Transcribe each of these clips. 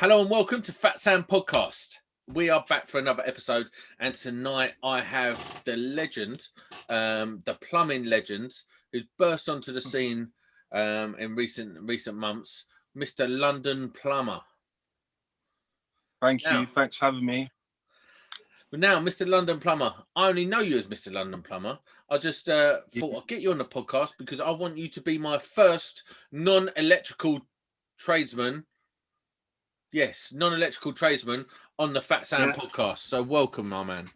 Hello and welcome to Fat Sam Podcast. We are back for another episode, and tonight I have the legend, the plumbing legend, who's burst onto the scene in recent months, Mr. London Plummer. Thank you. Thanks for having me. But now, Mr. London Plummer, I only know you as Mr. London Plummer. I just thought I'd get you on the podcast because I want you to be my first non-electrical tradesman. Yes, non-electrical tradesman on the Fat Sam podcast. So welcome, my man.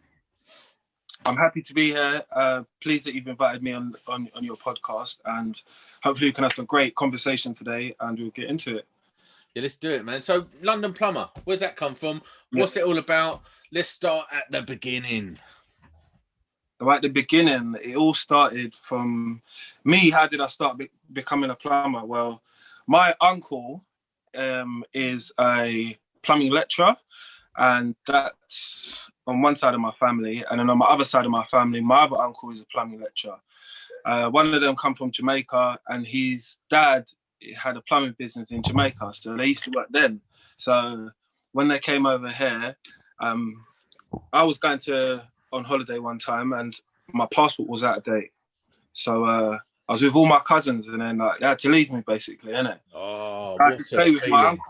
I'm happy to be here. Pleased that you've invited me on your podcast, and hopefully we can have some great conversation today and we'll get into it. Yeah, let's do it, man. So London Plummer, where's that come from? What's it all about? Let's start at the beginning. So at the beginning, it all started from me. How did I start becoming a plumber? Well, my uncle is a plumbing lecturer, and that's on one side of my family, and then on my other side of my family, my other uncle is a plumbing lecturer. One of them come from Jamaica, and his dad had a plumbing business in Jamaica, so they used to work then. So when they came over here, I was going on holiday one time, and my passport was out of date. So I was with all my cousins, and then they had to leave me, basically, innit? Oh, I had to stay with my uncle.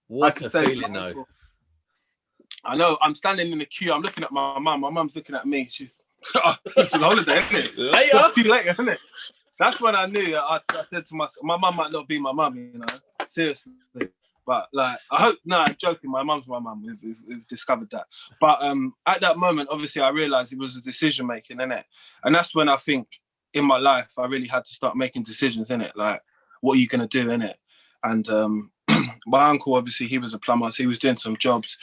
What a feeling, though. I know. I'm standing in the queue. I'm looking at my mum. My mum's looking at me. She's, it's a holiday, isn't it? Later. See you later, isn't it? That's when I knew. I said to myself, my mum might not be my mum, you know, seriously. But like, I hope. No, I'm joking. My mum's my mum. We've discovered that. But at that moment, obviously, I realised it was a decision making, innit? And that's when I think in my life I really had to start making decisions, innit? Like, what are you gonna do, innit? And my uncle, obviously, he was a plumber, so he was doing some jobs.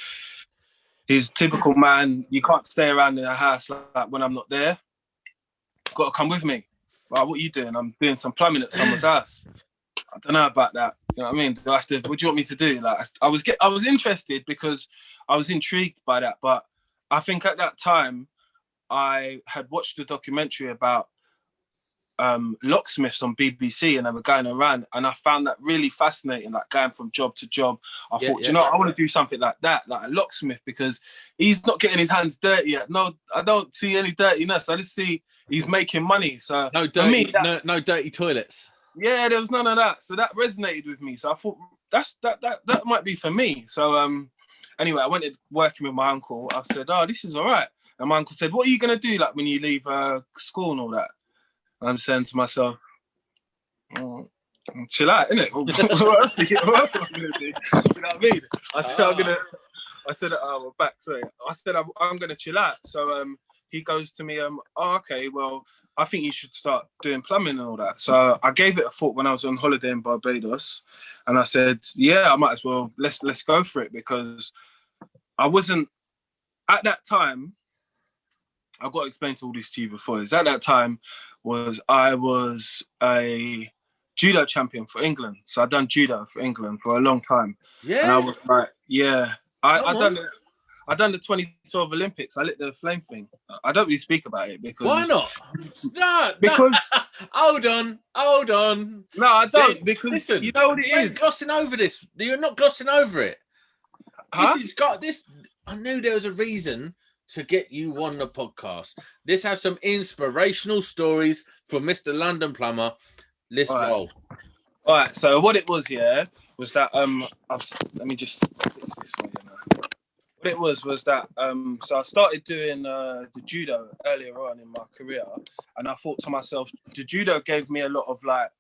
He's typical man. You can't stay around in a house like when I'm not there. Got to come with me. Like, what are you doing? I'm doing some plumbing at someone's house. I don't know about that. You know what I mean? Do I have to, what do you want me to do? Like, I was interested because I was intrigued by that. But I think at that time, I had watched a documentary about locksmiths on BBC, and they were going around, and I found that really fascinating, like going from job to job. I thought, you know, I want to do something like that, like a locksmith, because he's not getting his hands dirty yet. No, I don't see any dirtiness. I just see he's making money. So no dirty, no dirty toilets. Yeah, there was none of that. So that resonated with me. So I thought that might be for me. So anyway, I went working with my uncle. I said, oh, this is all right. And my uncle said, what are you gonna do, like when you leave school and all that? I'm saying to myself, chill out, innit? What else am I gonna do? You know what I mean? I said, we're back. Sorry. I said, I'm gonna chill out. So he goes to me, okay, well, I think you should start doing plumbing and all that. So I gave it a thought when I was on holiday in Barbados, and I said, yeah, I might as well, let's go for it, because I wasn't, at that time, I've got to explain to all this to you before, is at that time, I was a judo champion for England. So I'd done judo for England for a long time. Yeah. And I was like, yeah. I done the 2012 Olympics. I lit the flame thing. I don't really speak about it because... Why not? No, because... Hold on. No, I don't, because listen, you know what it is. Glossing over this. You're not glossing over it. Huh? This has got this. I knew there was a reason to get you on the podcast. This has some inspirational stories from Mr. London Plummer. Let's roll. All right. So what it was, was that let me just fix this for you now. What it was that so I started doing the judo earlier on in my career, and I thought to myself, the judo gave me a lot of like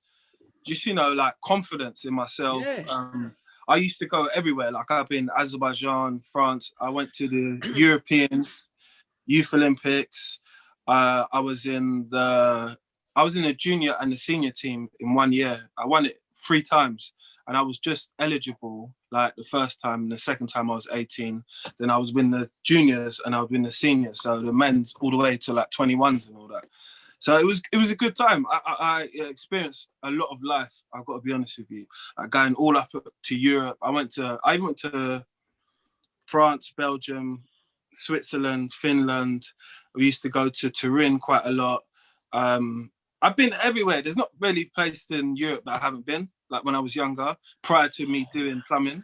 confidence in myself. Yeah. I used to go everywhere. Like I've been Azerbaijan, France. I went to the European Youth Olympics. I was in the junior and the senior team in 1 year. I won it 3 times, and I was just eligible like the first time, and the second time I was 18. Then I was win the juniors and I would win the seniors. So the men's all the way to like 21s and all that. So it was a good time. I experienced a lot of life. I've got to be honest with you. Like going all up to Europe. I went to France, Belgium, Switzerland, Finland. We used to go to Turin quite a lot. I've been everywhere. There's not really a place in Europe that I haven't been. Like when I was younger, prior to me doing plumbing.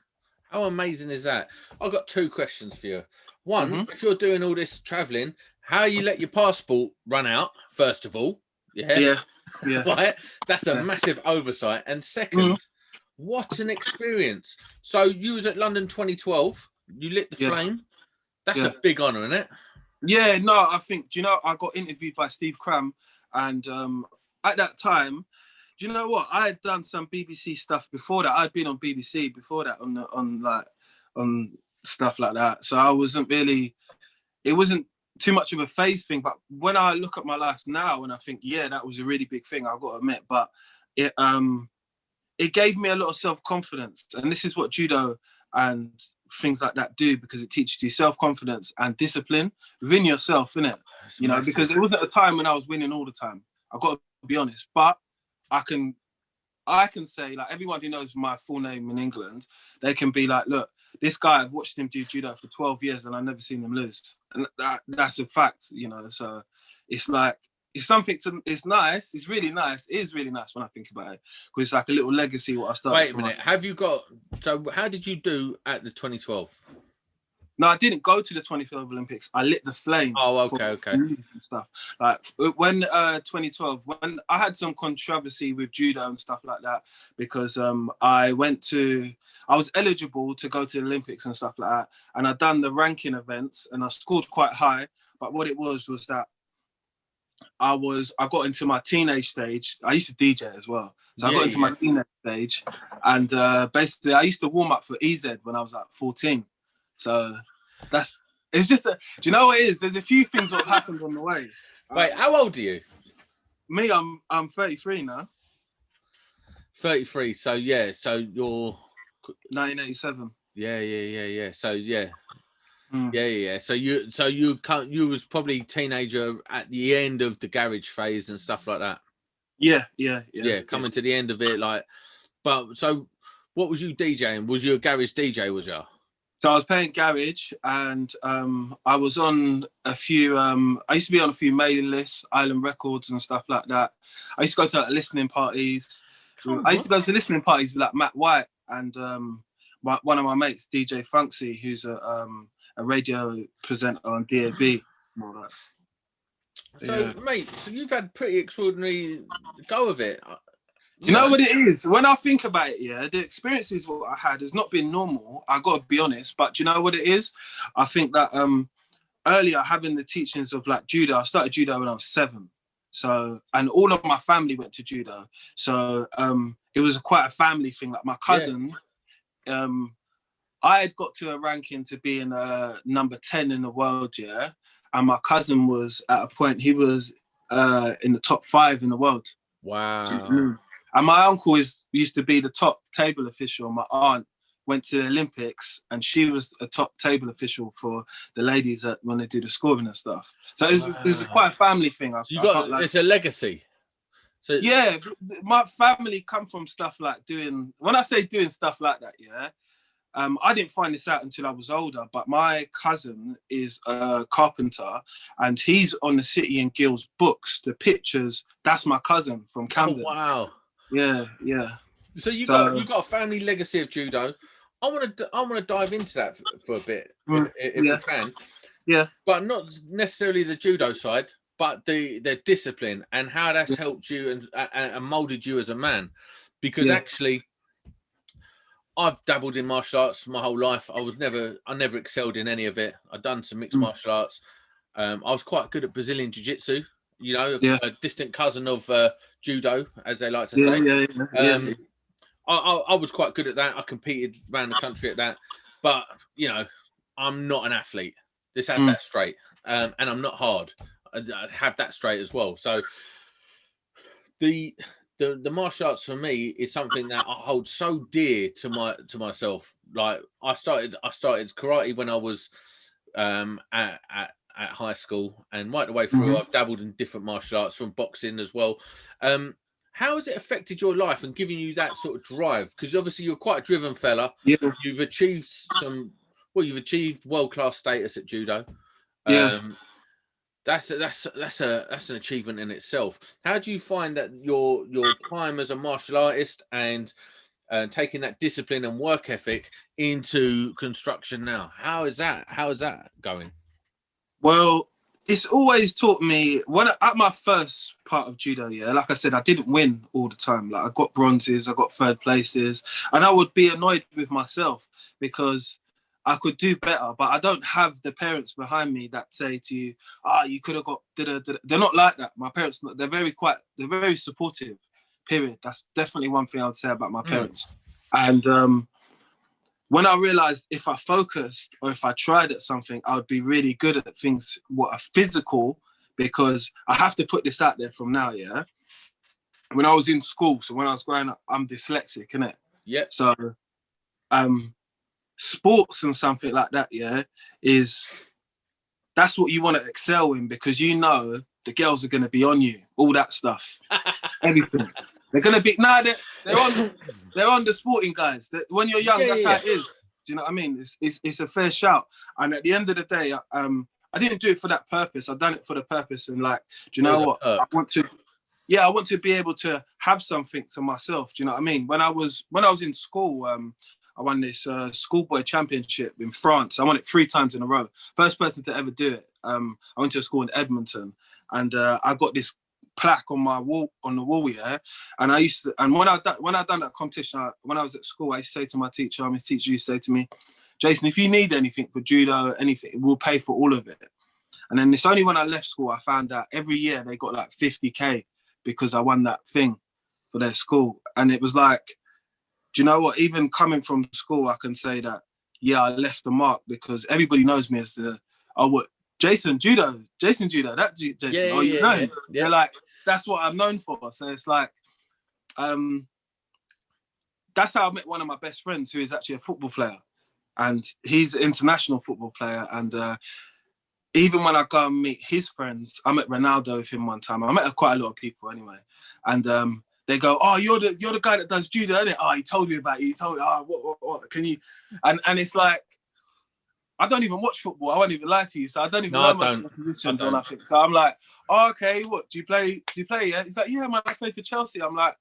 How amazing is that? I've got 2 questions for you. One, Hmm. if you're doing all this traveling, how you let your passport run out, first of all? Yeah, Yeah, yeah, right. That's a yeah. massive oversight. And Mhm. second, what an experience. So you was at London 2012, you lit the Yeah, flame. That's yeah. a big honor, isn't it? Yeah, no, I think, do you know, I got interviewed by Steve Cram, and at that time, do you know what? I had done some BBC stuff before that. I'd been on BBC before that on stuff like that. So I wasn't really, it wasn't too much of a phase thing. But when I look at my life now and I think, yeah, that was a really big thing, I've got to admit. But it it gave me a lot of self-confidence. And this is what judo and things like that do, because it teaches you self-confidence and discipline within yourself, innit? It's You know, because massive. it wasn't a time when I was winning all the time. I've got to be honest. But I can I can say, like, everyone who knows my full name in England, they can be like, look, this guy, I've watched him do judo for 12 years and I've never seen him lose. And that's a fact, you know. So it's like, it's something to, it's nice. It's really nice. It is really nice when I think about it, because it's like a little legacy what I started. Wait a minute. Have you got, so how did you do at the 2012? No, I didn't go to the 2012 Olympics. I lit the flame. Oh, okay, okay. And stuff. Like when 2012, when I had some controversy with judo and stuff like that, because I was eligible to go to the Olympics and stuff like that, and I'd done the ranking events and I scored quite high. But what it was that I got into my teenage stage. I used to DJ as well, so I got into my teenage stage, and basically I used to warm up for EZ when I was like 14. So it's just do you know what it is? There's a few things that happened on the way. Wait, how old are you? Me, I'm 33 now. 33. So yeah, so you're 1987. yeah. So yeah. Yeah. So you was probably teenager at the end of the garage phase and stuff like that. Yeah. Coming to the end of it, like. But so, what was you DJing? Was you a garage DJ? Was you? So I was playing garage, and I was on a few. I used to be on a few mailing lists, Island Records and stuff like that. I used to go to like, listening parties. I used to go to listening parties with like Matt White and one of my mates, DJ Funksy, who's a radio presenter on DAB. So, mate, so you've had pretty extraordinary go of it. You know what it is? When I think about it, yeah, the experiences what I had has not been normal. I got to be honest, but you know what it is? I think that earlier having the teachings of like judo, I started judo when I was 7. So, and all of my family went to judo. So it was quite a family thing. Like my cousin, I had got to a ranking to be in number 10 in the world, yeah. And my cousin was at a point, he was in the top 5 in the world. Wow. Mm-hmm. And my uncle used to be the top table official. My aunt went to the Olympics and she was a top table official for the ladies when they do the scoring and stuff. So it's quite a family thing. It's a legacy. So yeah, my family come from stuff like doing, when I say doing stuff like that, yeah, I didn't find this out until I was older, but my cousin is a carpenter and he's on the City and Guilds books, the pictures. That's my cousin from Camden. Oh, wow. Yeah. So you got a family legacy of judo. I want to dive into that for a bit if we can. Yeah. But not necessarily the judo side, but the discipline and how that's helped you and molded you as a man. Because actually, I've dabbled in martial arts my whole life. I never excelled in any of it. I've done some mixed martial arts. I was quite good at Brazilian jiu-jitsu, you know, a distant cousin of judo, as they like to say. I was quite good at that. I competed around the country at that. But, you know, I'm not an athlete. Let's have that straight. And I'm not hard. I have that straight as well. So the martial arts for me is something that I hold so dear to myself. Like I started karate when I was at high school, and right the way through I've dabbled in different martial arts, from boxing as well. How has it affected your life and given you that sort of drive? Because obviously you're quite a driven fella. You've achieved you've achieved world-class status at judo. That's an achievement in itself. How do you find that your time as a martial artist and taking that discipline and work ethic into construction now. How is that going? Well, it's always taught me at my first part of judo, like I said, I didn't win all the time. Like I got bronzes, I got third places, and I would be annoyed with myself because I could do better, but I don't have the parents behind me that say to you, you could have got da-da-da-da. They're not like that. My parents, they're very supportive, period. That's definitely one thing I would say about my parents. And when I realized if I focused or if I tried at something, I would be really good at things what are physical, because I have to put this out there from now, when I was in school, so when I was growing up, I'm dyslexic, innit? Yeah. So sports and something like that, that's what you want to excel in, because you know the girls are going to be on you, all that stuff, everything. They're going to be they're on the sporting guys. When you're young, that's how it is. Do you know what I mean? It's a fair shout. And at the end of the day, I didn't do it for that purpose. I've done it for the purpose, and like, do you know what? I want to be able to have something to myself. Do you know what I mean? When I was in school, I won this schoolboy championship in France. I won it 3 times in a row. First person to ever do it. I went to a school in Edmonton, and I got this plaque on the wall, And when I done that competition, when I was at school, I used to say to my teacher, his teacher used to say to me, Jason, if you need anything for judo, anything, we'll pay for all of it. And then it's only when I left school I found out every year they got like 50k because I won that thing for their school. And it was like, do you know what? Even coming from school, I can say that, I left the mark, because everybody knows me as Jason Judo, Jason. Jason. They're like, that's what I'm known for. So it's like, that's how I met one of my best friends, who is actually a football player, and he's an international football player. And even when I go and meet his friends, I met Ronaldo with him one time. I met quite a lot of people anyway, and they go, you're the guy that does judo, isn't it? He told me about you. He told me, what can you? And it's like, I don't even watch football. I won't even lie to you. So I don't even know my positions or nothing. So I'm like, okay, what, do you play? Yeah. He's like, yeah, man, I play for Chelsea. I'm like,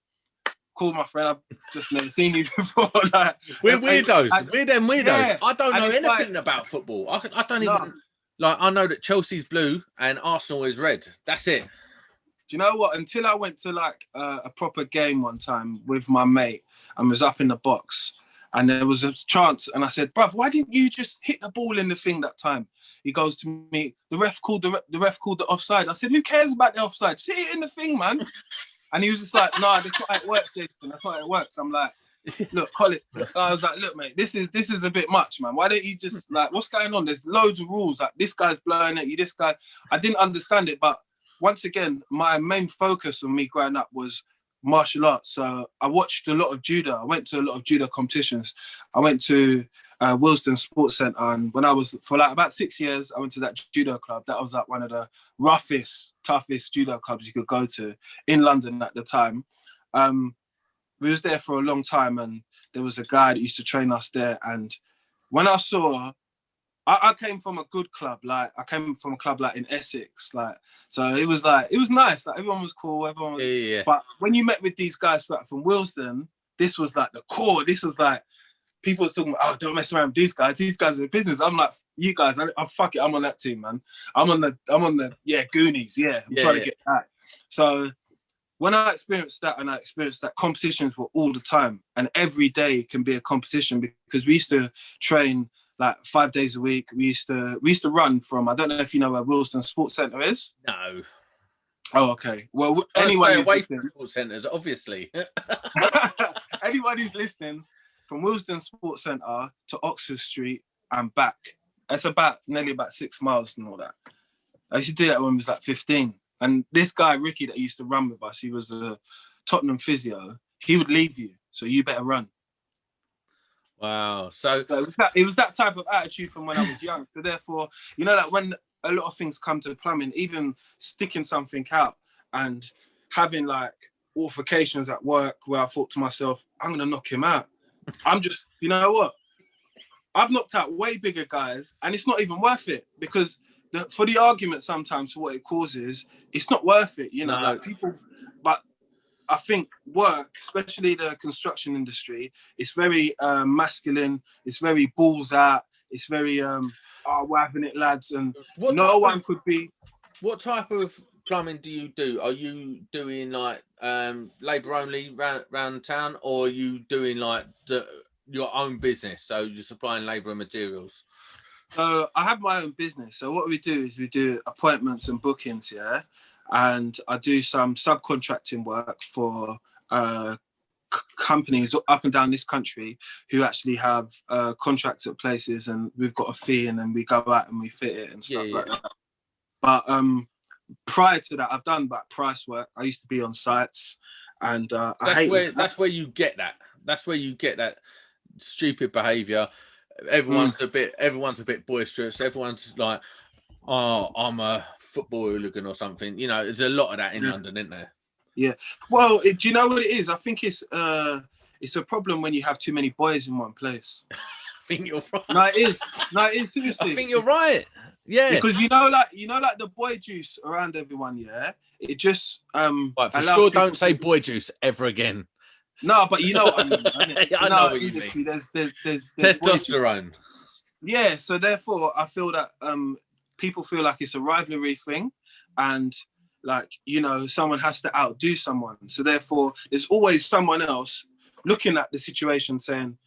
cool, my friend. I've just never seen you before. Like, we're weirdos. We're them weirdos. Yeah. I don't know anything about football. I don't even, like, I know that Chelsea's blue and Arsenal is red. That's it. Do you know what? Until I went to like a proper game one time with my mate and was up in the box, and there was a chance, and I said, bruv, why didn't you just hit the ball in the thing that time? He goes to me, the ref called the offside. I said, who cares about the offside? Just hit it in the thing, man. And he was just like, nah, that's not how it works, Jason. That's not how it works. I'm like, look, Colin. I was like, look, mate, this is a bit much, man. Why don't you just, like, what's going on? There's loads of rules. Like, this guy's blowing at you, this guy. I didn't understand it, but once again, my main focus on me growing up was martial arts. So I watched a lot of judo. I went to a lot of judo competitions. I went to Willesden Sports Centre, and when I was, for like about 6 years, I went to that judo club. That was like one of the roughest, toughest judo clubs you could go to in London at the time. We was there for a long time, and there was a guy that used to train us there. And when I saw, I came from a good club. Like, I came from a club like in Essex. Like, so it was nice. Like, everyone was cool. Everyone was. Yeah. But when you met with these guys like from Willesden, this was like the core. This was like, people were talking about, don't mess around with these guys. These guys are business. I'm like, you guys, I'm fuck it. I'm on that team, man. I'm on the Goonies. Yeah, I'm trying to get that. So when I experienced that, competitions were all the time, and every day can be a competition, because we used to train like 5 days a week. We used to run from, I don't know if you know where Willesden Sports Centre is. No. Oh, okay. Well, anyone away from sports centres, obviously. Anyone who's listening, from Willesden Sports Centre to Oxford Street and back, that's nearly about 6 miles and all that. I used to do that when I was like 15. And this guy, Ricky, that used to run with us, he was a Tottenham physio. He would leave you, so you better run. Wow. So it was that type of attitude from when I was young. So therefore, you know, that when a lot of things come to plumbing, even sticking something out and having like altercations at work where I thought to myself, I'm going to knock him out. I'm just, you know what? I've knocked out way bigger guys, and it's not even worth it, because for the argument sometimes, for what it causes, it's not worth it, you know. No. Like, people, but I think work, especially the construction industry, it's very masculine. It's very balls out. It's very oh, we're having it, lads, and no one could be. What type of plumbing do you do? Are you doing like labour only round town, or are you doing like your own business? So you're supplying labour and materials. So I have my own business. So what we do is we do appointments and bookings, yeah, and I do some subcontracting work for companies up and down this country who actually have contracts at places, and we've got a fee, and then we go out and we fit it and stuff like that. But prior to that, I've done like price work. I used to be on sites, and that's where you get that. That's where you get that stupid behaviour. Everyone's a bit boisterous. Everyone's like, oh, I'm a football hooligan or something. You know, there's a lot of that in London, isn't there? Yeah. Well, do you know what it is? I think it's a problem when you have too many boys in one place. I think you're right. No, it is. No, it is, seriously. I think you're right. Yeah. Because you know, like the boy juice around everyone. Yeah. It just Right, for sure, don't say boy juice ever again. No, but you know what I mean. I know what you mean. There's testosterone. Yeah. So therefore, I feel that people feel like it's a rivalry thing, and like, you know, someone has to outdo someone. So therefore, there's always someone else looking at the situation saying,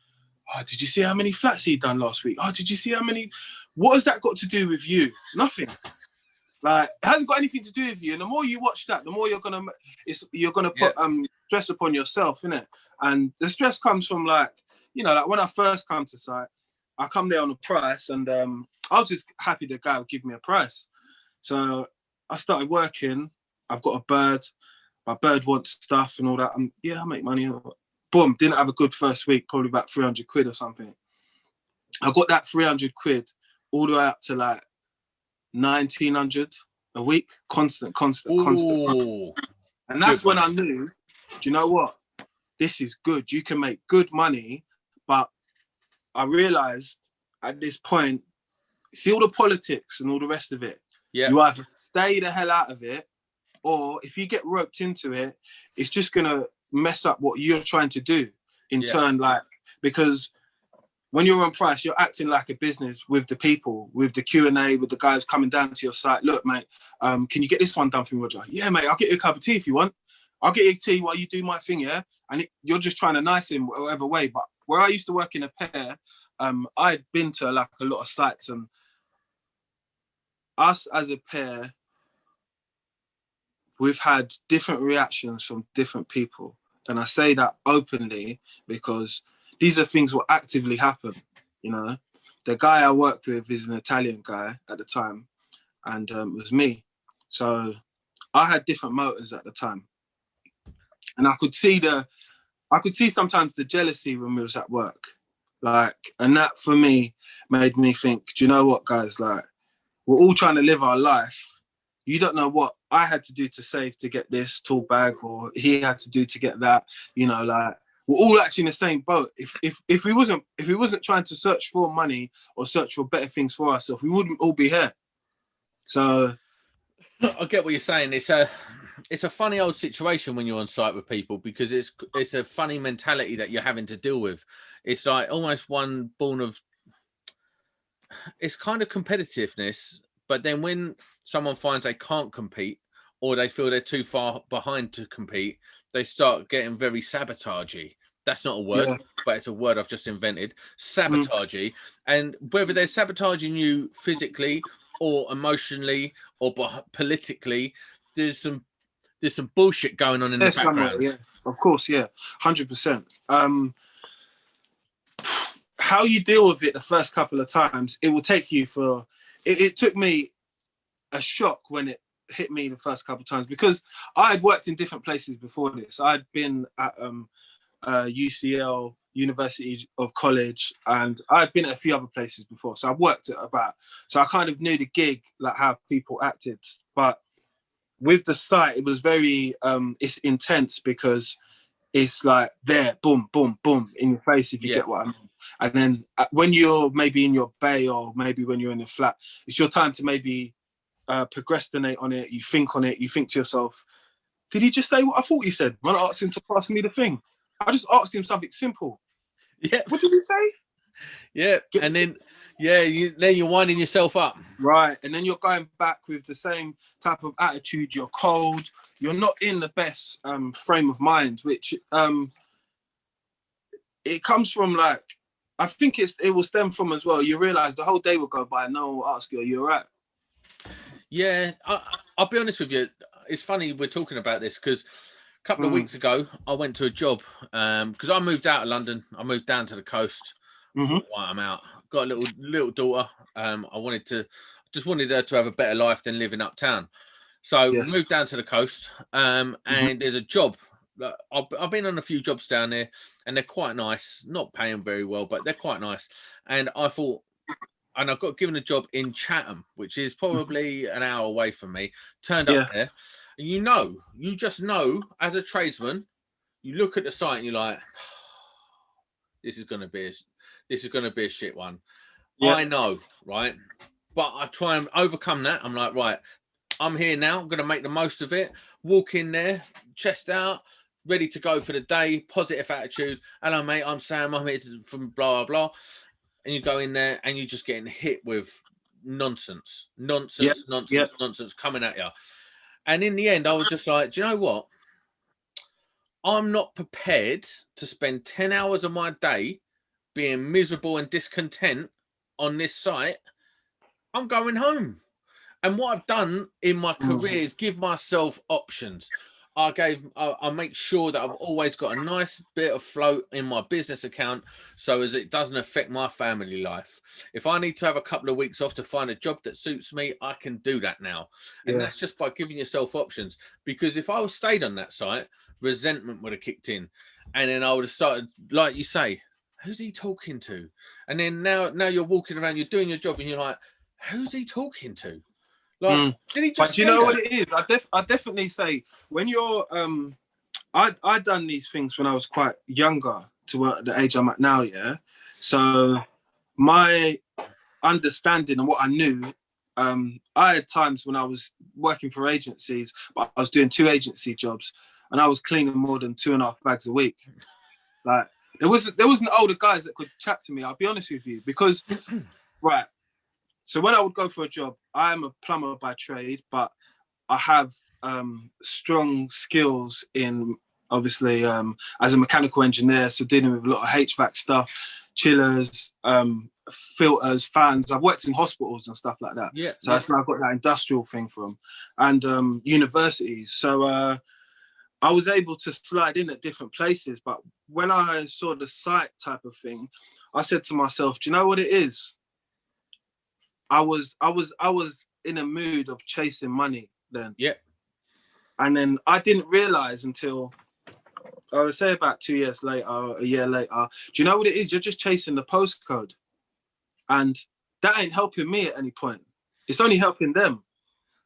oh, did you see how many flats he done last week? Oh, did you see how many? What has that got to do with you? Nothing. Like, it hasn't got anything to do with you. And the more you watch that, the more you're gonna put stress upon yourself, innit? And the stress comes from, like, you know, like when I first come to site, I come there on a price, and I was just happy the guy would give me a price. So I started working. I've got a bird. My bird wants stuff and all that. And yeah, I make money. Boom, didn't have a good first week, probably about 300 quid or something. I got that 300 quid all the way up to like 1900 a week, constant. Ooh, and that's when I knew, do you know what? This is good. You can make good money. But I realized at this point, see all the politics and all the rest of it. Yeah. You either stay the hell out of it, or if you get roped into it, it's just gonna mess up what you're trying to do in turn. Like, because when you're on price, you're acting like a business with the people, with the Q&A, with the guys coming down to your site. Look, mate, can you get this one done for me, Roger? Yeah, mate, I'll get you a cup of tea if you want. I'll get you a tea while you do my thing, yeah? And you're just trying to nice him whatever way. But where I used to work in a pair, I'd been to like a lot of sites, and us as a pair, we've had different reactions from different people. And I say that openly because these are things that will actively happen, you know. The guy I worked with is an Italian guy at the time, and it was me. So I had different motives at the time. And I could see sometimes the jealousy when we was at work. Like, and that for me made me think, do you know what, guys, like, we're all trying to live our life. You don't know what I had to do to save to get this tool bag, or he had to do to get that. You know, like, we're all actually in the same boat. If we wasn't trying to search for money or search for better things for ourselves, we wouldn't all be here. So I get what you're saying. It's a funny old situation when you're on site with people, because it's a funny mentality that you're having to deal with. It's like almost one born of, it's kind of competitiveness, but then when someone finds they can't compete, or they feel they're too far behind to compete, they start getting very sabotagey. That's not a word, but it's a word I've just invented. Sabotagey. And whether they're sabotaging you physically or emotionally or politically, there's some bullshit going on in the background. Yeah, of course, yeah, 100%. How you deal with it the first couple of times, it will take you for. It took me a shock when it hit me the first couple of times, because I had worked in different places before this. I'd been at UCL, University of College, and I'd been at a few other places before. So I've worked at about. So I kind of knew the gig, like how people acted, but with the site, it was very, it's intense because it's like there, boom, boom, boom, in your face, if you get what I mean. And then when you're maybe in your bay, or maybe when you're in a flat, it's your time to maybe procrastinate on it. You think on it. You think to yourself, did he just say what I thought he said when I asked him to pass me the thing? I just asked him something simple. Yeah. What did he say? Yeah. And then, then you're winding yourself up. Right. And then you're going back with the same type of attitude. You're cold. You're not in the best frame of mind, which it comes from, like, I think it will stem from as well. You realize the whole day will go by and no one will ask you, are you all right? Yeah. I'll be honest with you. It's funny we're talking about this because a couple of weeks ago, I went to a job because I moved out of London. I moved down to the coast. Thought, well, I'm out. Got a little daughter. I just wanted her to have a better life than living uptown. So moved down to the coast. And there's a job. I've been on a few jobs down there, and they're quite nice. Not paying very well, but they're quite nice. And I thought, and I got given a job in Chatham, which is probably an hour away from me. Turned up there, and you just know as a tradesman, you look at the site and you're like, this is going to be a shit one. I know, right? But I try and overcome that. I'm like, right, I'm here now. I'm going to make the most of it. Walk in there, chest out, ready to go for the day, positive attitude. Hello, mate, I'm Sam. I'm here from blah, blah, blah. And you go in there and you're just getting hit with nonsense coming at you. And in the end, I was just like, do you know what? I'm not prepared to spend 10 hours of my day being miserable and discontent on this site. I'm going home. And what I've done in my career is give myself options. I make sure that I've always got a nice bit of float in my business account so as it doesn't affect my family life. If I need to have a couple of weeks off to find a job that suits me, I can do that now. And that's just by giving yourself options. Because if I was stayed on that site, resentment would have kicked in. And then I would have started, like you say, who's he talking to? And then now you're walking around, you're doing your job and you're like, who's he talking to? Like, did he just? But do you know what it is? I definitely say when you're I done these things when I was quite younger to the age I'm at now, yeah. So my understanding and what I knew, I had times when I was working for agencies, but I was doing 2 agency jobs and I was cleaning more than 2.5 bags a week. Like there wasn't older guys that could chat to me, I'll be honest with you, because right. So when I would go for a job, I am a plumber by trade, but I have strong skills in, obviously, as a mechanical engineer, so dealing with a lot of HVAC stuff, chillers, filters, fans. I've worked in hospitals and stuff like that. Yeah. So that's where I got that industrial thing from, and universities. So I was able to slide in at different places. But when I saw the site type of thing, I said to myself, do you know what it is? I was in a mood of chasing money then. Yeah. And then I didn't realize until I would say about 2 years later, a year later, do you know what it is? You're just chasing the postcode. And that ain't helping me at any point. It's only helping them.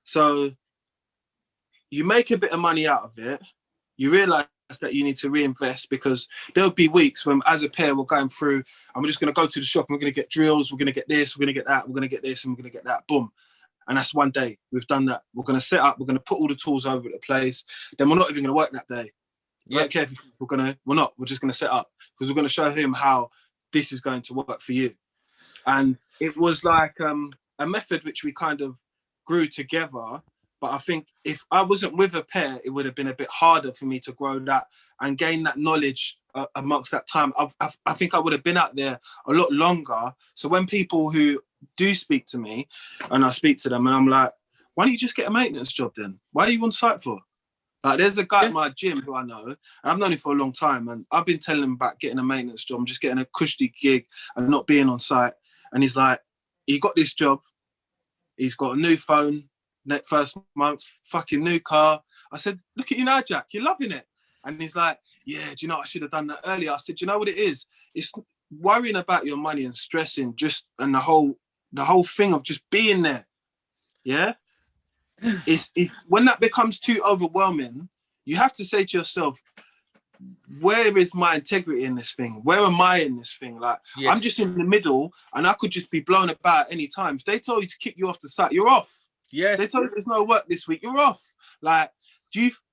So you make a bit of money out of it. You realize that you need to reinvest, because there'll be weeks when as a pair we're going through and we're just going to go to the shop and we're going to get drills, we're going to get this, we're going to get that, we're going to get this and we're going to get that, boom. And that's one day we've done that. We're going to set up, we're going to put all the tools over the place, then we're not even going to work that day. I don't care if we're just going to set up, because we're going to show him how this is going to work for you. And it was like a method which we kind of grew together. But I think if I wasn't with a pair, it would have been a bit harder for me to grow that and gain that knowledge amongst that time. I think I would have been out there a lot longer. So when people who do speak to me and I speak to them and I'm like, why don't you just get a maintenance job then? Why are you on site for? Like there's a guy at my gym who I know, and I've known him for a long time, and I've been telling him about getting a maintenance job. I'm just getting a cushy gig and not being on site. And he's like, he got this job. He's got a new phone. First month, fucking new car. I said, look at you now, Jack, you're loving it. And he's like, yeah, do you know, I should have done that earlier. I said, do you know what it is? It's worrying about your money and stressing and the whole thing of just being there. Yeah. It's when that becomes too overwhelming, you have to say to yourself, where is my integrity in this thing? Where am I in this thing? Like, I'm just in the middle and I could just be blown about any time. If they told you to kick you off the site, you're off. Yeah. They told you there's no work this week, you're off. Like,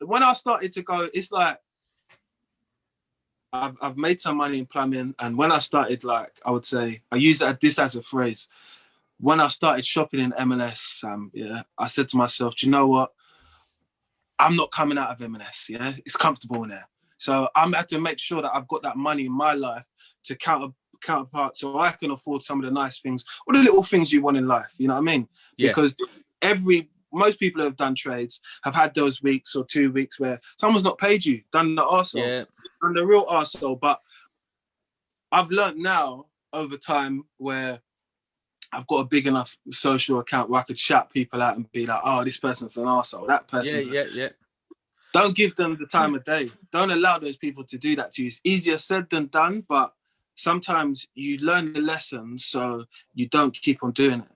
when I started to go, it's like I've made some money in plumbing, and when I started, like, I would say, I use this as a phrase. When I started shopping in M&S, I said to myself, do you know what? I'm not coming out of M&S, yeah? It's comfortable in there. So I'm had to make sure that I've got that money in my life to counterpart, so I can afford some of the nice things, or the little things you want in life, you know what I mean? Yeah. Because most people who have done trades have had those weeks or 2 weeks where someone's not paid you, done the arsehole, done the real arsehole. But I've learned now over time where I've got a big enough social account where I could shout people out and be like, oh, this person's an arsehole, that person. Yeah. Don't give them the time of day. Don't allow those people to do that to you. It's easier said than done, but sometimes you learn the lesson so you don't keep on doing it.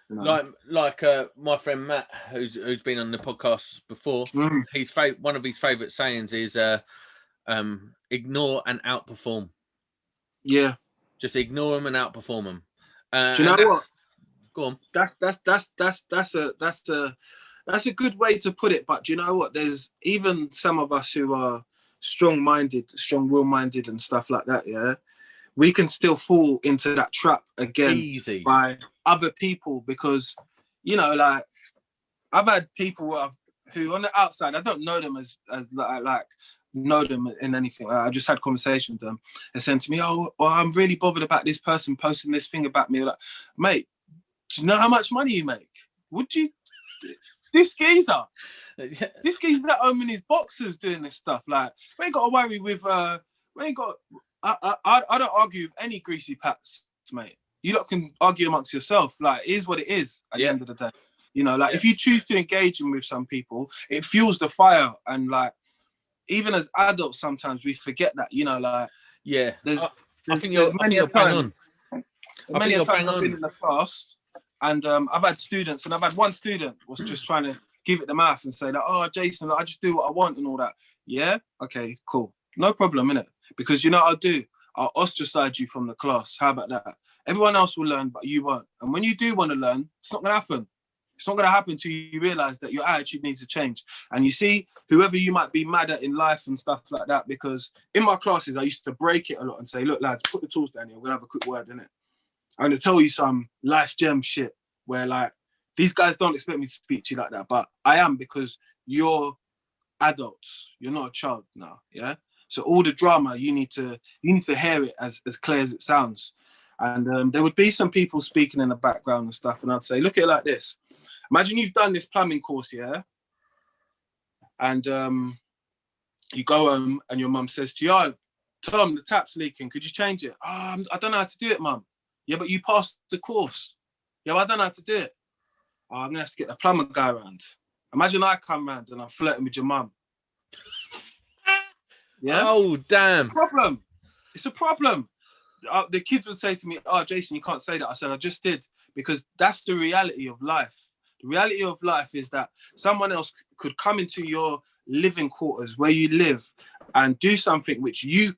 You know? Like my friend Matt, who's been on the podcast before, one of his favourite sayings is ignore and outperform. Yeah. Just ignore them and outperform them. Do you know what? Go on. That's a good way to put it. But do you know what? There's even some of us who are strong-willed-minded and stuff like that, yeah? We can still fall into that trap again by other people, because, you know, like, I've had people who on the outside, I don't know them as like know them in anything. I just had conversations with them. They said to me, oh, I'm really bothered about this person posting this thing about me. Like, mate, do you know how much money you make? Would you? This geezer owning his boxers doing this stuff. Like, we ain't got to worry with. We ain't got. I don't argue with any greasy pats, mate. You lot can argue amongst yourself. Like, it is what it is at the end of the day. You know, like, if you choose to engage with some people, it fuels the fire. And, like, even as adults, sometimes we forget that. You know, like, I think you're bang on. Many a times I've been in the class, and I've had students, and I've had one student was just trying to give it the mouth and say that, oh, Jason, I just do what I want and all that. Yeah, okay, cool, no problem, innit? Because you know what I'll do? I'll ostracize you from the class. How about that? Everyone else will learn, but you won't. And when you do want to learn, it's not going to happen. It's not going to happen until you realize that your attitude needs to change. And you see, whoever you might be mad at in life and stuff like that, because in my classes, I used to break it a lot and say, look, lads, put the tools down here. We're going to have a quick word, innit? I'm going to tell you some life gem shit where, like, these guys don't expect me to speak to you like that, but I am, because you're adults. You're not a child now, yeah? So all the drama, you need to hear it as clear as it sounds. And there would be some people speaking in the background and stuff, and I'd say, look at it like this. Imagine you've done this plumbing course, yeah? And you go home and your mum says to you, oh, Tom, the tap's leaking. Could you change it? Oh, I don't know how to do it, mum. Yeah, but you passed the course. Yeah, but I don't know how to do it. Oh, I'm going to have to get the plumber guy around. Imagine I come round and I'm flirting with your mum. Yeah? Oh, damn. It's a problem. The kids would say to me, oh, Jason, you can't say that. I said, I just did, because that's the reality of life. The reality of life is that someone else could come into your living quarters where you live and do something which you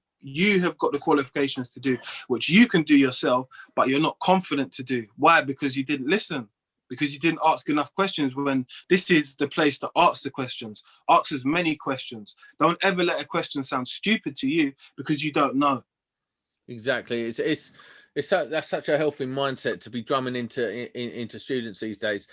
have got the qualifications to do, which you can do yourself, but you're not confident to do. Why? Because you didn't listen, because you didn't ask enough questions, when this is the place to ask the questions. Ask as many questions. Don't ever let a question sound stupid to you because you don't know. Exactly. That's such a healthy mindset to be drumming into students these days.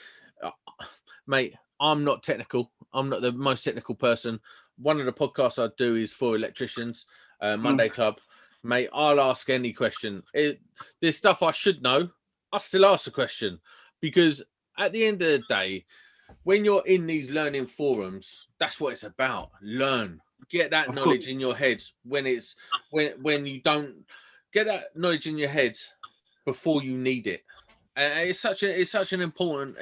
Mate, I'm not technical. I'm not the most technical person. One of the podcasts I do is for electricians, Monday Club. Mate, I'll ask any question. There's stuff I should know. I still ask a question, because at the end of the day, when you're in these learning forums, that's what it's about. Learn. Get that knowledge in your head when you don't get that knowledge in your head before you need it. And it's such an important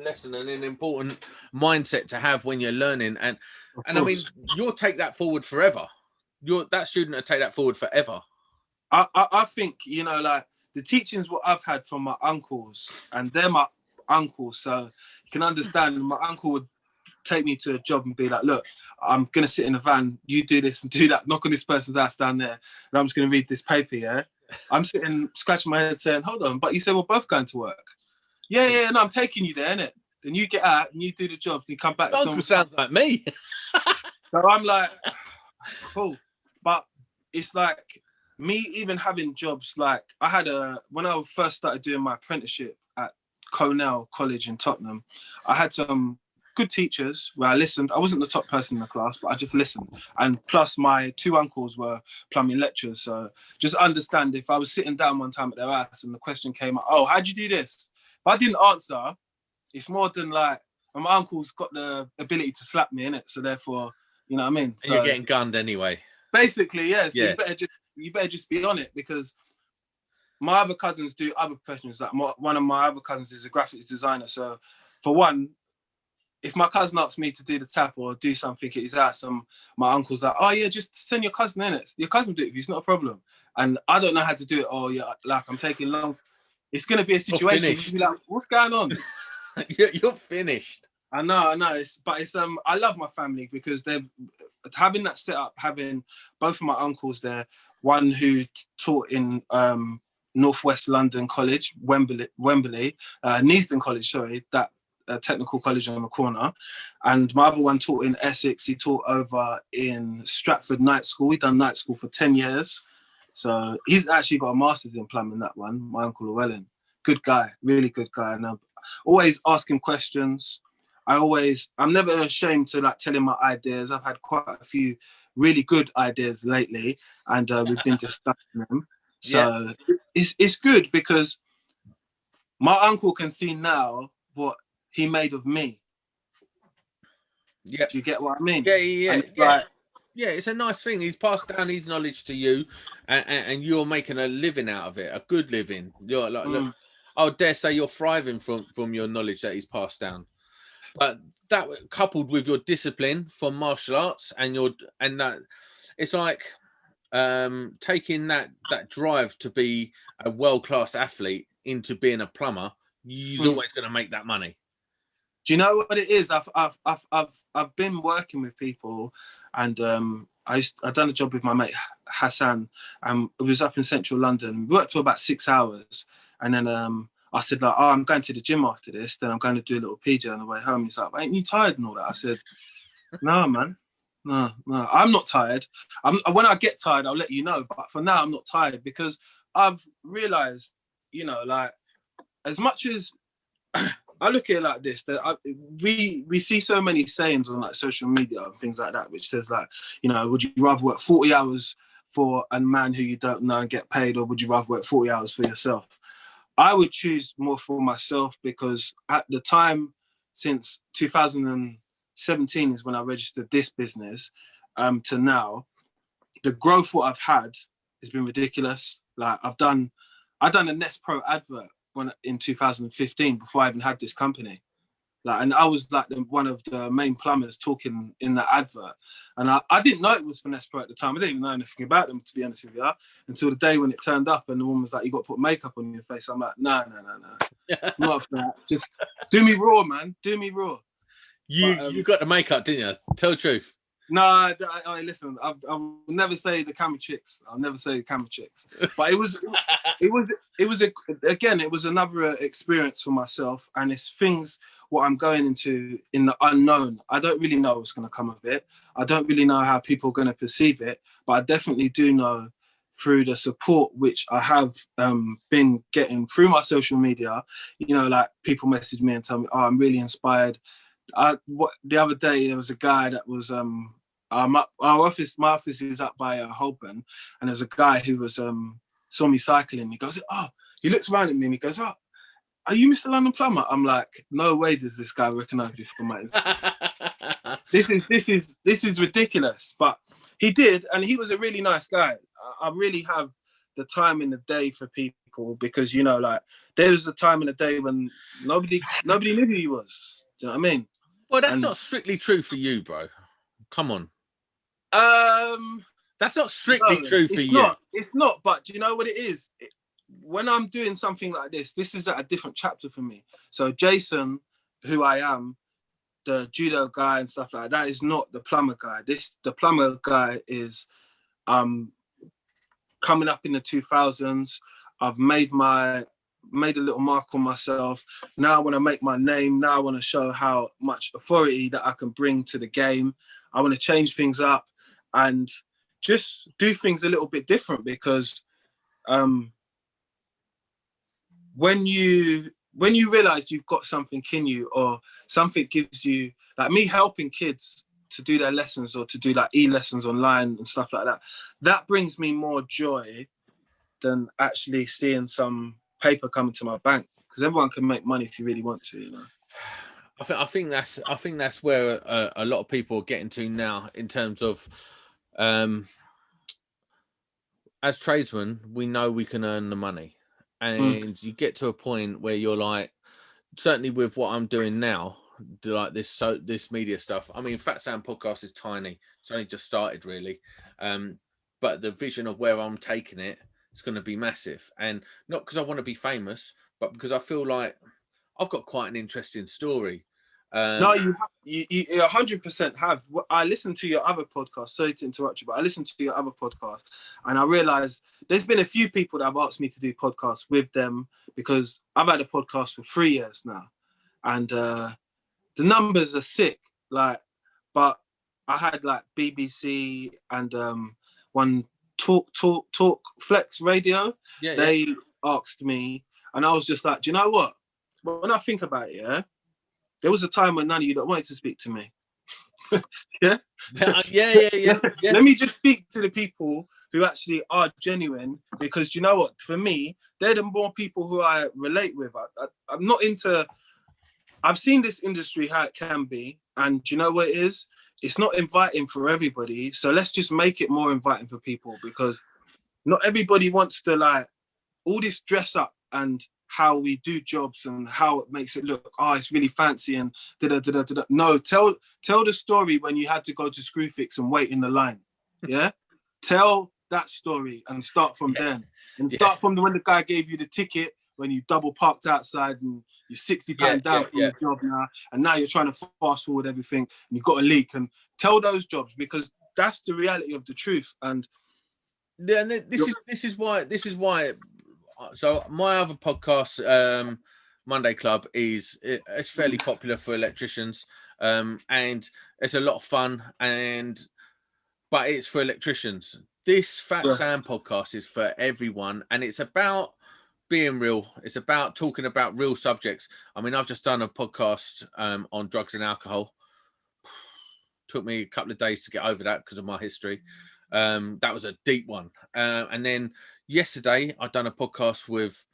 lesson and an important mindset to have when you're learning. And I mean, you'll take that forward forever. That student will take that forward forever. I think, you know, like, the teachings what I've had from my uncles, and they're my uncles, so you can understand. My uncle would take me to a job and be like, look, I'm going to sit in a van, you do this and do that, knock on this person's ass down there, and I'm just going to read this paper, yeah? I'm sitting, scratching my head saying, hold on, but you said we're both going to work. Yeah, no, I'm taking you there, innit? then you get out and you do the jobs. You come back. Uncle sounds like me. So I'm like, cool. But it's like me even having jobs. Like I had when I first started doing my apprenticeship at Cornell College in Tottenham, I had some good teachers where I listened. I wasn't the top person in the class, but I just listened. And plus my 2 uncles were plumbing lecturers. So just understand, if I was sitting down one time at their house and the question came up, oh, how'd you do this? If I didn't answer, it's more than like, and my uncle's got the ability to slap me in it. So therefore, you know what I mean? So you're getting gunned anyway. Basically, yeah. So Yeah. you better just be on it, because my other cousins do other professions. Like one of my other cousins is a graphics designer. So for one, if my cousin asks me to do the tap or do something at his house, my uncle's like, oh yeah, just send your cousin in it. Your cousin will do it. It's not a problem. And I don't know how to do it. Or yeah, like I'm taking long. It's going to be a situation where you'll be like, what's going on? You're finished. I know. But I love my family, because they're having that set up, having both of my uncles there, one who taught in Northwest London College, Wembley, Neasden College, sorry, that technical college on the corner, and my other one taught in Essex. He taught over in Stratford Night School. He done night school for 10 years. So he's actually got a master's in plumbing, that one, my Uncle Llewellyn. Good guy, really good guy. And I always ask him questions. I'm never ashamed to like tell him my ideas. I've had quite a few really good ideas lately, and we've been discussing them. So it's good, because my uncle can see now what he made of me. Yeah. Do you get what I mean? Yeah, it's a nice thing. He's passed down his knowledge to you, and you're making a living out of it, a good living. You're like, look, I would dare say you're thriving from your knowledge that he's passed down. But that coupled with your discipline for martial arts and that, it's like taking that drive to be a world-class athlete into being a plumber. He's always going to make that money. Do you know what it is? I've been working with people, and I've done a job with my mate Hassan, and it was up in central London. We worked for about 6 hours, and then I said, like, oh, I'm going to the gym after this, then I'm going to do a little PJ on the way home. He's like, ain't you tired and all that? I said, no, man. No, I'm not tired. When I get tired, I'll let you know. But for now, I'm not tired, because I've realised, you know, like, as much as I look at it like this, that we see so many sayings on like social media and things like that, which says like, you know, would you rather work 40 hours for a man who you don't know and get paid, or would you rather work 40 hours for yourself? I would choose more for myself, because at the time, since 2017 is when I registered this business, to now, the growth what I've had has been ridiculous. Like I done a Nest Pro advert in 2015 before I even had this company. Like, and I was like one of the main plumbers talking in that advert. And I didn't know it was for Nest Pro at the time. I didn't even know anything about them, to be honest with you, until the day when it turned up and the woman was like, you got to put makeup on your face. I'm like, no. Not for that. Just do me raw, man. Do me raw. You got the makeup, didn't you? Tell the truth. No, listen, I will never say the camera chicks. I'll never say the camera chicks. But it was another experience for myself, and it's things what I'm going into in the unknown. I don't really know what's going to come of it. I don't really know how people are going to perceive it, but I definitely do know through the support which I have been getting through my social media. You know, like people message me and tell me, "Oh, I'm really inspired." The other day there was a guy that was my office is up by Holborn, and there's a guy who was saw me cycling. He goes, oh, he looks around at me and he goes, oh, are you Mr. London Plumber? I'm like, no way does this guy recognize me from my This is ridiculous. But he did, and he was a really nice guy. I really have the time in the day for people, because, you know, like, there was a time in the day when nobody knew who he was. Do you know what I mean? Well, that's not strictly true for you, bro. Come on. That's not strictly true for you. It's not, but do you know what it is? When I'm doing something like this is at a different chapter for me. So Jason, who I am, the judo guy and stuff like that, is not the plumber guy. The plumber guy is coming up in the 2000s. I've made my made a little mark on myself. Now I want to make my name. Now I want to show how much authority that I can bring to the game. I want to change things up and just do things a little bit different, because when you realize you've got something in you, or something gives you, like me helping kids to do their lessons or to do like e-lessons online and stuff like that, that brings me more joy than actually seeing some paper coming to my bank, because everyone can make money if you really want to, you know. I think that's where a lot of people are getting to now, in terms of as tradesmen, we know we can earn the money, and you get to a point where you're like, certainly with what I'm doing now, like this media stuff. I mean, Fat Sam podcast is tiny; it's only just started, really. But the vision of where I'm taking it is going to be massive, and not because I want to be famous, but because I feel like I've got quite an interesting story. No, you 100% have. I listened to your other podcast. Sorry to interrupt you, but I listened to your other podcast, and I realized there's been a few people that have asked me to do podcasts with them, because I've had a podcast for 3 years now, and the numbers are sick. Like, but I had like BBC and one talk Flex Radio. Yeah, they asked me, and I was just like, do you know what? When I think about it, yeah. There was a time when none of you that wanted to speak to me. Yeah? Yeah. Let me just speak to the people who actually are genuine, because you know what? For me, they're the more people who I relate with. I'm not into... I've seen this industry, how it can be, and you know what it is? It's not inviting for everybody, so let's just make it more inviting for people, because not everybody wants to, like, all this dress up and how we do jobs and how it makes it look, oh, it's really fancy and da-da-da-da-da. No, tell the story when you had to go to Screwfix and wait in the line. Yeah? Tell that story and start from then. And start from when the guy gave you the ticket, when you double parked outside and you're £60 down from the job now, and now you're trying to fast forward everything and you've got a leak. And tell those jobs, because that's the reality of the truth. And this is why. So my other podcast, Monday Club, it's fairly popular for electricians, and it's a lot of fun, but it's for electricians. This Fat Sam podcast is for everyone, and it's about being real. It's about talking about real subjects. I mean, I've just done a podcast on drugs and alcohol. Took me a couple of days to get over that because of my history. That was a deep one. And then yesterday, I'd done a podcast with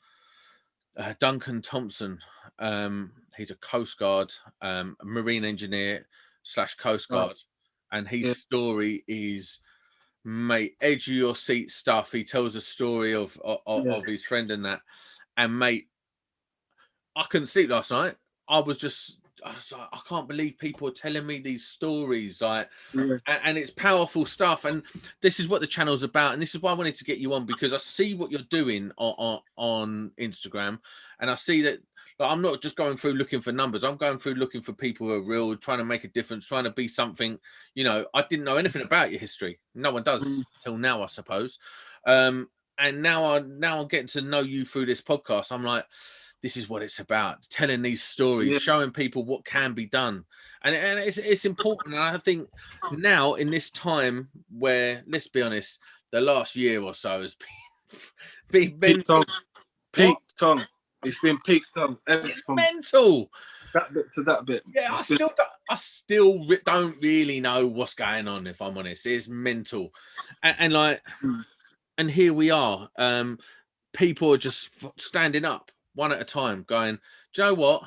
Duncan Thompson. He's a Coast Guard, marine engineer / Coast Guard. And his story is, mate, edge of your seat stuff. He tells a story of his friend and that. And, mate, I couldn't sleep last night. I was like, I can't believe people are telling me these stories, like, and it's powerful stuff. And this is what the channel's about, and this is why I wanted to get you on, because I see what you're doing on Instagram, and I see that, like, I'm not just going through looking for numbers. I'm going through looking for people who are real, trying to make a difference, trying to be something. You know, I didn't know anything about your history. No one does till now, I suppose. And now I'm getting to know you through this podcast. I'm like, this is what it's about, telling these stories, showing people what can be done. And it's important. And I think now, in this time where, let's be honest, the last year or so has been peak tongue. It's been peak tongue. It's mental. That bit to that bit. Yeah, I still don't really know what's going on, if I'm honest. It's mental. And like, and here we are. People are just standing up one at a time, going, do you know what?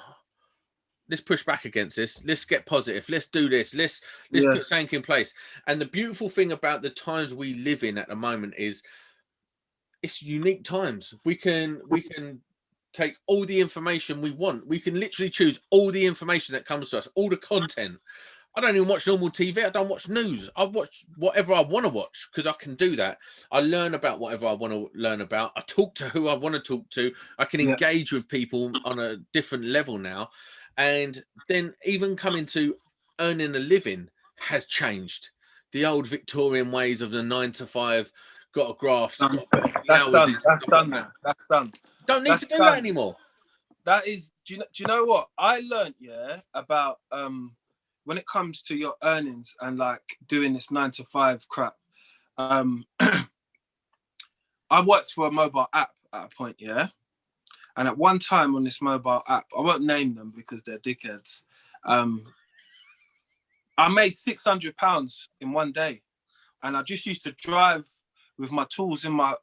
Let's push back against this. Let's get positive. Let's do this. Let's put something in place. And the beautiful thing about the times we live in at the moment is it's unique times. We can take all the information we want. We can literally choose all the information that comes to us, all the content. I don't even watch normal TV. I don't watch news. I watch whatever I want to watch, because I can do that. I learn about whatever I want to learn about. I talk to who I want to talk to. I can engage with people on a different level now. And then even coming to earning a living has changed. The old Victorian ways of the 9 to 5, got a graft. That's done. Don't need to do that anymore. That is, do you know what I learned? About when it comes to your earnings and like doing this 9 to 5 crap. I worked for a mobile app at a point, yeah. And at one time on this mobile app, I won't name them because they're dickheads. I made £600 in one day, and I just used to drive with my tools in my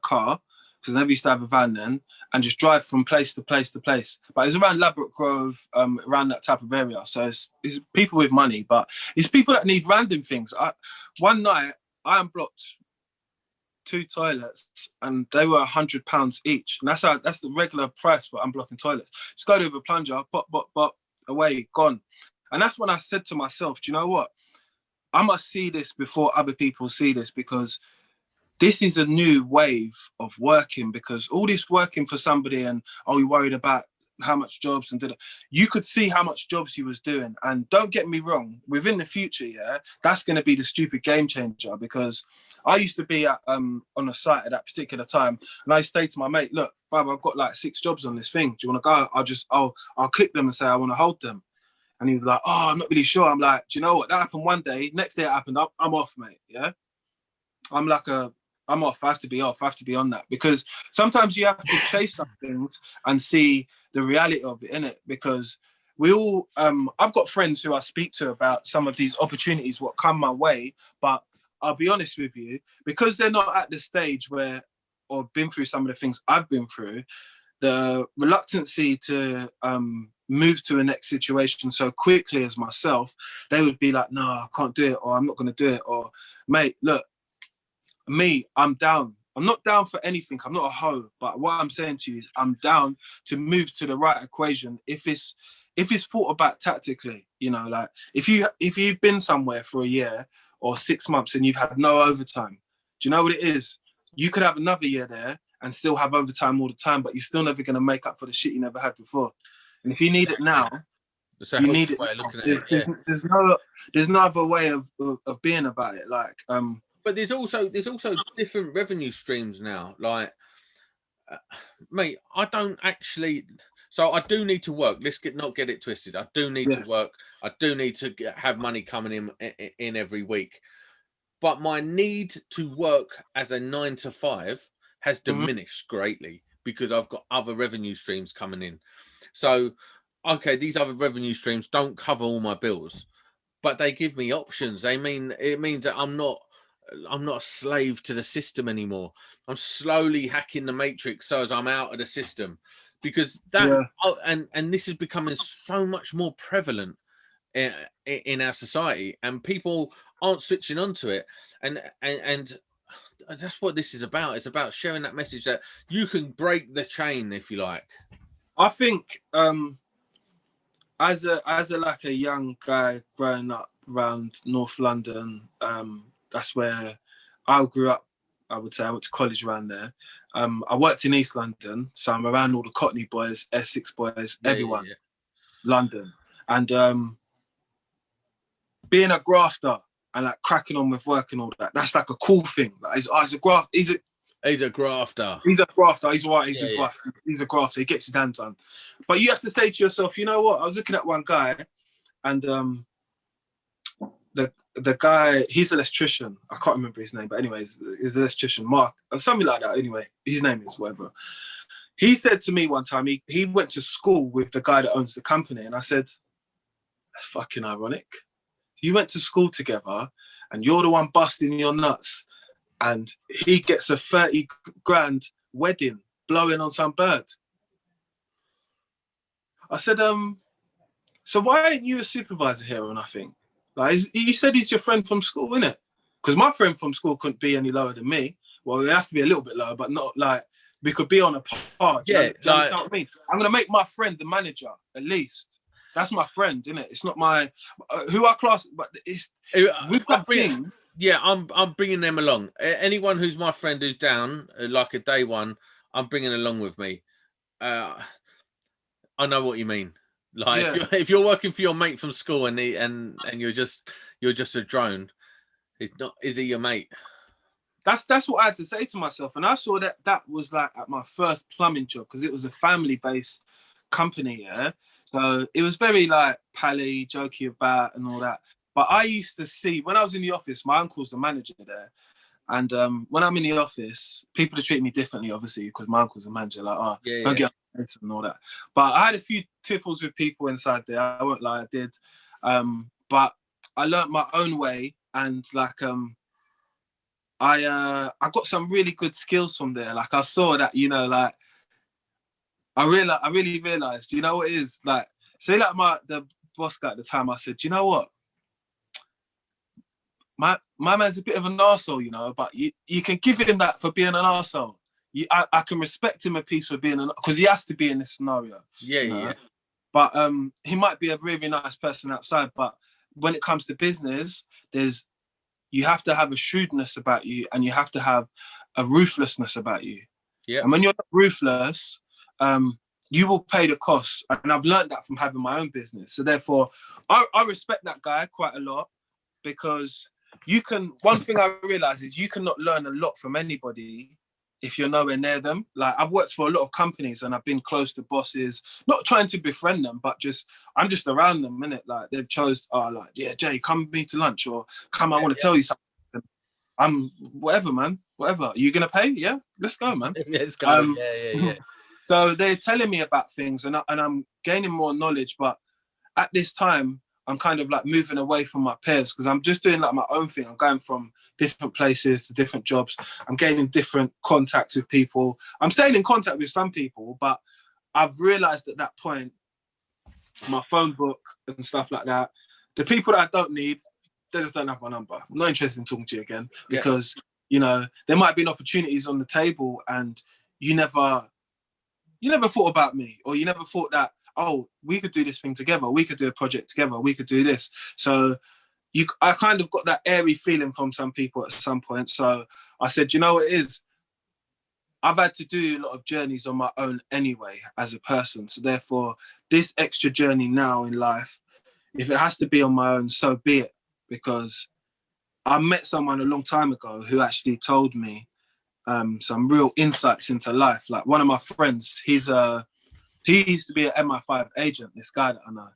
car, because I never used to have a van then, and just drive from place to place to place. But it was around Ladbroke Grove, around that type of area. So it's people with money, but it's people that need random things. One night I unblocked 2 toilets, and they were £100 each. And that's the regular price for unblocking toilets. Just go to with a plunger, pop, away, gone. And that's when I said to myself, do you know what? I must see this before other people see this, because this is a new wave of working. Because all this working for somebody and, oh, you're worried about how much jobs and did it. You could see how much jobs he was doing. And don't get me wrong, within the future, yeah, that's going to be the stupid game changer. Because I used to be at on a site at that particular time, and I stayed to my mate, look, Bob, I've got like 6 jobs on this thing. Do you want to go? I'll click them and say I want to hold them. And he was like, oh, I'm not really sure. I'm like, do you know what? That happened one day. Next day it happened. I'm off, mate. Yeah. I'm off. I have to be off. I have to be on that, because sometimes you have to chase some things and see the reality of it, innit? Because we all, I've got friends who I speak to about some of these opportunities, what come my way. But I'll be honest with you, because they're not at the stage where, or been through some of the things I've been through, the reluctancy to move to a next situation so quickly as myself, they would be like, no, I can't do it, or I'm not going to do it, or mate, look, me, I'm down. I'm not down for anything. I'm not a hoe, but what I'm saying to you is I'm down to move to the right equation if it's thought about tactically. You know, like if you've been somewhere for a year or 6 months and you've had no overtime, do you know what it is? You could have another year there and still have overtime all the time, but you're still never going to make up for the shit you never had before. And if you need it now, you need it. Way of looking at it, yeah. There's no other way of being about it. Like, but there's also different revenue streams now. Like, mate, I don't actually. So I do need to work. Let's not get it twisted. I do need to work. I do need to have money coming in every week. But my need to work as a 9 to 5 has diminished greatly because I've got other revenue streams coming in. So, okay, these other revenue streams don't cover all my bills, but they give me options. It means that I'm not a slave to the system anymore. I'm slowly hacking the matrix so as I'm out of the system, because and this is becoming so much more prevalent in our society, and people aren't switching onto it, and that's what this is about. It's about sharing that message that you can break the chain, if you like. I think as a like a young guy growing up around North London, that's where I grew up. I would say I went to college around there. I worked in East London, so I'm around all the Cockney boys, Essex boys, everyone, London, and being a grafter and like cracking on with work and all that. That's like a cool thing. Like, he's a grafter. He's a grafter. He's all right. He's a grafter. He gets his hands on. But you have to say to yourself, you know what? I was looking at one guy, and the guy, he's an electrician. I can't remember his name, but anyways, he's an electrician, Mark, or something like that. Anyway, his name is whatever. He said to me one time, he went to school with the guy that owns the company, and I said, that's fucking ironic. You went to school together, and you're the one busting your nuts, and he gets a 30 grand wedding blowing on some bird. I said, so why ain't you a supervisor here or nothing? Like, you said he's your friend from school, innit? Because my friend from school couldn't be any lower than me. Well, it has to be a little bit lower, but not like we could be on a par. Do you understand what I mean? I'm going to make my friend the manager, at least. That's my friend, isn't it? It's not my who I class, but it's we've got things. Yeah, I'm bringing them along. Anyone who's my friend who's down, like a day one, I'm bringing along with me. I know what you mean. Like if you're working for your mate from school and you're just a drone, is he your mate? that's what I had to say to myself. And I saw that was like at my first plumbing job, because it was a family-based company, yeah. So it was very like pally, jokey about and all that. But I used to see, when I was in the office, my uncle's the manager there. And when I'm in the office, people treat me differently, obviously, because my uncle's a manager, like, oh, don't get this and all that. But I had a few tipples with people inside there. I won't lie, I did. But I learned my own way, and like I got some really good skills from there. Like I saw that, you know, like I really realized, you know what it is? Like, say like the boss guy at the time, I said, you know what? My man's a bit of an arsehole, you know, but you can give him that for being an arsehole. I can respect him a piece for being because he has to be in this scenario. Yeah, you know? yeah. But he might be a really nice person outside, but when it comes to business, you have to have a shrewdness about you, and you have to have a ruthlessness about you. Yeah. And when you're not ruthless, you will pay the cost. And I've learned that from having my own business. So therefore, I respect that guy quite a lot, because one thing I realize is you cannot learn a lot from anybody if you're nowhere near them. Like, I've worked for a lot of companies and I've been close to bosses, not trying to befriend them, but I'm just around them, innit? Like, they've chose, like, yeah, Jay, come with me to lunch, or come, I want to tell you something. I'm whatever, man, whatever. Are you gonna pay? Yeah, let's go, man. Let's go. Yeah. So they're telling me about things, and I'm gaining more knowledge, but at this time, I'm kind of like moving away from my peers, because I'm just doing like my own thing. I'm going from different places to different jobs. I'm gaining different contacts with people. I'm staying in contact with some people, but I've realized at that point, my phone book and stuff like that, the people that I don't need, they just don't have my number. I'm not interested in talking to you again, because, you know, there might be opportunities on the table, and you never thought about me, or you never thought that, oh, we could do this thing together. We could do a project together. We could do this. So I kind of got that airy feeling from some people at some point. So I said, you know what it is? I've had to do a lot of journeys on my own anyway as a person. So therefore, this extra journey now in life, if it has to be on my own, so be it. Because I met someone a long time ago who actually told me some real insights into life. Like, one of my friends, he used to be an MI5 agent, this guy that I know.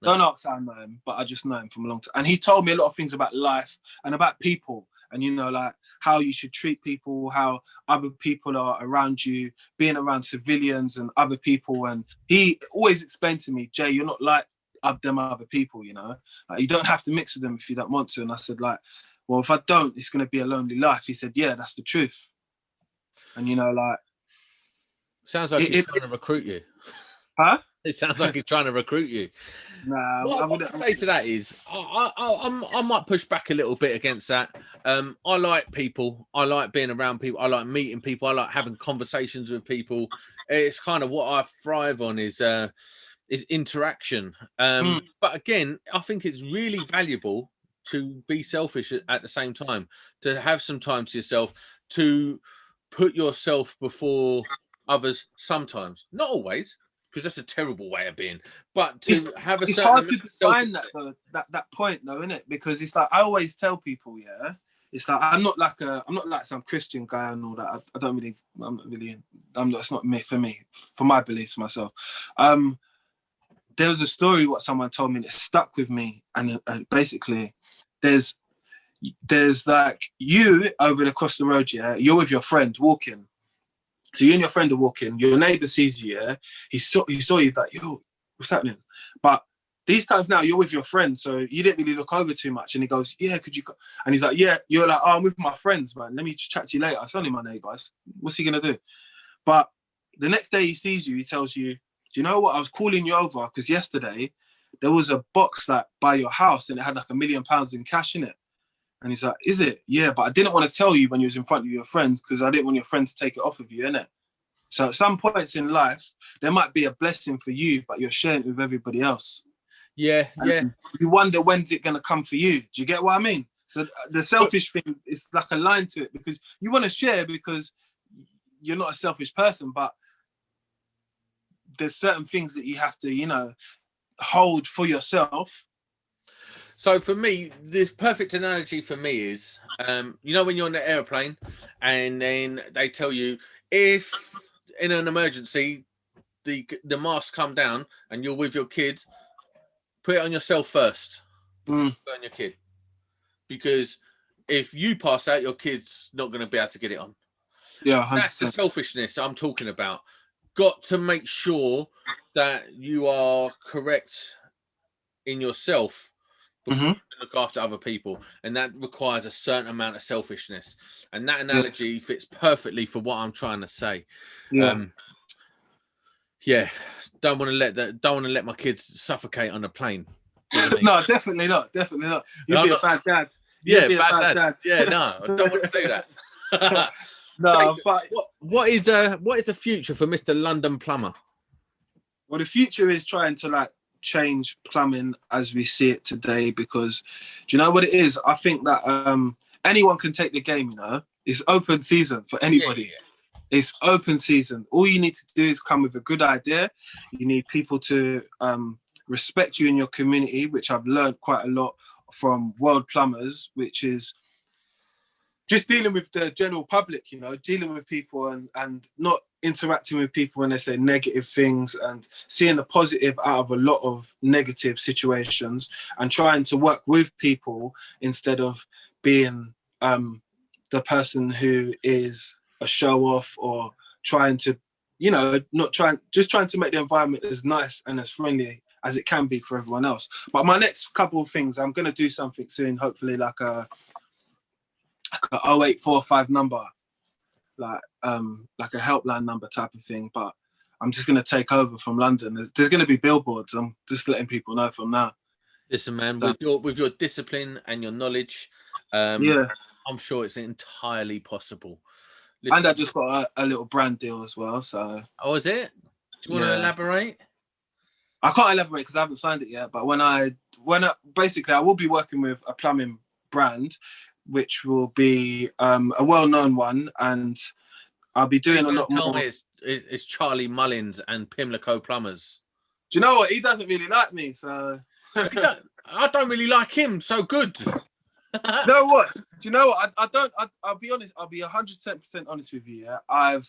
Don't ask how I know him, but I just know him from a long time. And he told me a lot of things about life and about people, and, you know, like how you should treat people, how other people are around you, being around civilians and other people. And he always explained to me, Jay, you're not like them other people, you know? Like, you don't have to mix with them if you don't want to. And I said, like, well, if I don't, it's going to be a lonely life. He said, yeah, that's the truth. And, you know, like... Sounds like he's trying to recruit you. Huh? It sounds like he's trying to recruit you. Nah, what I say to that is, I might push back a little bit against that. I like people. I like being around people. I like meeting people. I like having conversations with people. It's kind of what I thrive on is interaction. But again, I think it's really valuable to be selfish at the same time, to have some time to yourself, to put yourself before others sometimes, not always, because that's a terrible way of being, but to have a it's certain hard to define that point though, isn't it? Because it's like, I always tell people, yeah, it's like, I'm not like some Christian guy and all that. That's not me, for my beliefs myself. There was a story what someone told me that stuck with me, and basically there's like, you over across the road, yeah, you're with your friend walking. So you and your friend are walking, your neighbour sees you, yeah, he saw you, like, yo, what's happening? But these times now, you're with your friend, so you didn't really look over too much, and he goes, yeah, could you, and he's like, yeah, you're like, oh, I'm with my friends, man, let me chat to you later, it's only my neighbour, what's he gonna do? But the next day he sees you, he tells you, do you know what, I was calling you over, because yesterday, there was a box like by your house, and it had like £1 million in cash in it. And he's like, is it? Yeah, but I didn't want to tell you when you was in front of your friends, because I didn't want your friends to take it off of you, innit? So at some points in life, there might be a blessing for you, but you're sharing it with everybody else. Yeah. You wonder, when's it going to come for you? Do you get what I mean? So the selfish thing is like a line to it, because you want to share because you're not a selfish person, but there's certain things that you have to, you know, hold for yourself. So for me, the perfect analogy for me is, you know, when you're on the airplane and then they tell you if in an emergency the mask come down and you're with your kid, put it on yourself first before you put it on your kid, because if you pass out, your kid's not going to be able to get it on. Yeah, That's the 100%. selfishness I'm talking about. Got to make sure that you are correct in yourself before you can look after other people, and that requires a certain amount of selfishness. And that Yeah. analogy fits perfectly for what I'm trying to say. Yeah. Yeah, don't want to let my kids suffocate on a plane. Do you know what I mean? No, definitely not. Definitely not. You'd be a bad dad. Yeah, You'd be a bad dad. Yeah, no, I don't want to do that. No, Jason, but what is a future for Mr. London Plumber? well, the future is trying to like change plumbing as we see it today, because do you know what it is? I think that anyone can take the game, you know. It's open season for anybody. Yeah. It's open season. All you need to do is come with a good idea. You need people to respect you in your community, which I've learned quite a lot from World Plumbers, which is just dealing with the general public, you know, dealing with people and not interacting with people when they say negative things, and seeing the positive out of a lot of negative situations, and trying to work with people instead of being the person who is a show off, or trying to, you know, just trying to make the environment as nice and as friendly as it can be for everyone else. But my next couple of things, I'm going to do something soon, hopefully like a 0845 number, like a helpline number type of thing. But I'm just going to take over from London. There's going to be billboards. I'm just letting people know from now. Listen, man, So, with your discipline and your knowledge, yeah, I'm sure it's entirely possible. Listen, and I just got a little brand deal as well. So, oh, is it? Do you want to elaborate? I can't elaborate because I haven't signed it yet. But when I basically, I will be working with a plumbing brand, which will be a well-known one, and I'll be doing a lot more. Tell me it's Charlie Mullins and Pimlico Plumbers. Do you know what? He doesn't really like me, so I don't really like him. So good. You know what? Do you know what? I'll be honest. I'll be 110% honest with you. Yeah, I've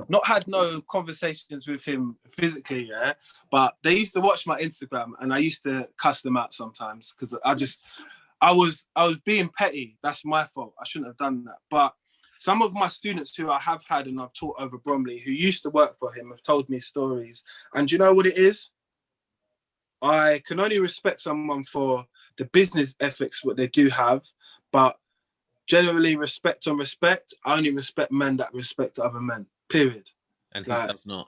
not had no conversations with him physically. Yeah, but they used to watch my Instagram, and I used to cuss them out sometimes because I was being petty. That's my fault. I shouldn't have done that. But some of my students who I have had and I've taught over Bromley, who used to work for him, have told me stories. And do you know what it is? I can only respect someone for the business ethics, what they do have, but generally respect on respect. I only respect men that respect other men, period. And he does not.